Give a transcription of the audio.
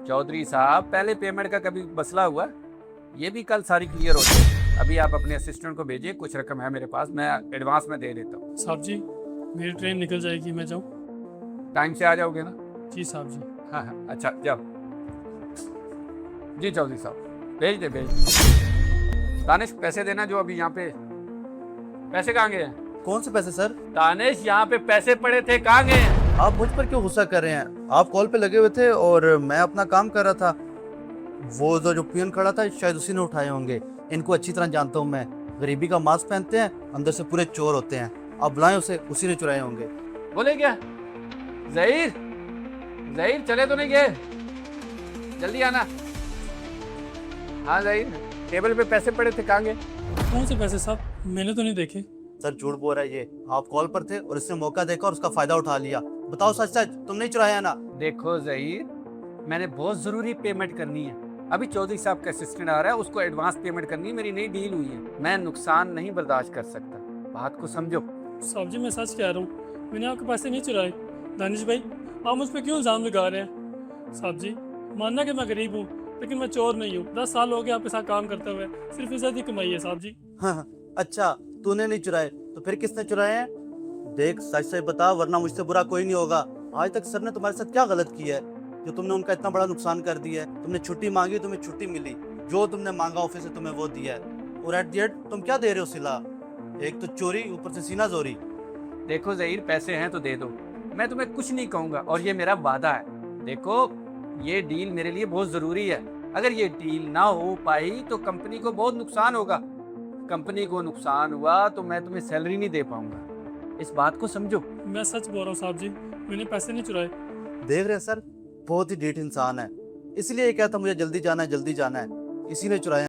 चौधरी साहब, पहले पेमेंट का कभी मसला हुआ? ये भी कल सारी क्लियर हो जाए। अभी आप अपने असिस्टेंट को भेजिए, कुछ रकम है मेरे पास, मैं एडवांस में दे देता हूँ। साहब जी, मेरी ट्रेन निकल जाएगी, मैं जाऊँ? टाइम से आ जाओगे ना? जी साहब जी। हाँ हाँ, अच्छा जाओ। जी चौधरी साहब, भेज दे। दानिश, पैसे देना जो अभी यहाँ पे। पैसे कहाँ गए हैं? कौन से पैसे सर? दानिश, यहाँ पे पैसे पड़े थे, कहाँ गए हैं? आप मुझ पर क्यों गुस्सा कर रहे हैं? आप कॉल पे लगे हुए थे और मैं अपना काम कर रहा था। वो जो पियन खड़ा था शायद उसी ने उठाए होंगे। इनको अच्छी तरह जानता हूँ मैं। गरीबी का मास्क पहनते हैं, अंदर से पूरे चोर होते हैं। आप बुलाएं उसे, उसी ने चुराए होंगे। बोले क्या? जहीर, जहीर चले तो नहीं गए? जल्दी आना। हाँ जहीर, टेबल पे पैसे पड़े थे, कहाँ गए? कौन से पैसे साहब? मैंने तो नहीं देखे। सर झूठ बोल रहा है ये। आप कॉल पर थे और इसने मौका देखा और उसका फायदा उठा लिया। बताओ सच सच, तुम नहीं चुराया ना? देखो जहीर, मैंने बहुत जरूरी पेमेंट करनी है। अभी चौधरी साहब का असिस्टेंट आ रहा है, उसको एडवांस पेमेंट करनी है। मेरी नई डील हुई है, मैं नुकसान नहीं बर्दाश्त कर सकता। बात को समझो। साहब जी, मैं सच कह रहा हूँ, मैंने आपके पैसे नहीं चुराए। दानिश भाई, आप मुझ पर क्यों इल्ज़ाम लगा रहे हैं? साहब जी, मानना कि मैं गरीब हूँ, लेकिन मैं चोर नहीं हूँ। 10 साल हो गए आपके साथ काम करते हुए, सिर्फ इज्जत ही कमाई है साहब जी। हाँ, अच्छा, तूने नहीं चुराए तो फिर किसने चुराए हैं? देख सच सच बता, वरना मुझसे बुरा कोई नहीं होगा। आज तक सर ने तुम्हारे साथ क्या गलत किया है जो तुमने उनका इतना बड़ा नुकसान कर दिया है? तुमने छुट्टी मांगी, तुम्हें छुट्टी मिली। जो तुमने मांगा ऑफिस से तुम्हें वो दिया है। और एट द एंड तुम क्या दे रहे हो सिला? एक तो चोरी, ऊपर से सीना जोरी। देखो जहीर, पैसे हैं तो दे दो, मैं तुम्हें कुछ नहीं कहूंगा, और ये मेरा वादा है। देखो, ये डील मेरे लिए बहुत जरूरी है। अगर ये डील ना हो पाई तो कंपनी को बहुत नुकसान होगा। कंपनी को नुकसान हुआ तो मैं तुम्हें सैलरी नहीं दे पाऊंगा। इस बात को समझो। मैं सच बोल रहा हूँ साहब जी, मैंने पैसे नहीं चुराए। देख रहे हैं सर, बहुत ही ढीठ इंसान है। इसलिए ये कहता मुझे जल्दी जाना है, जल्दी जाना है। इसी ने चुराया।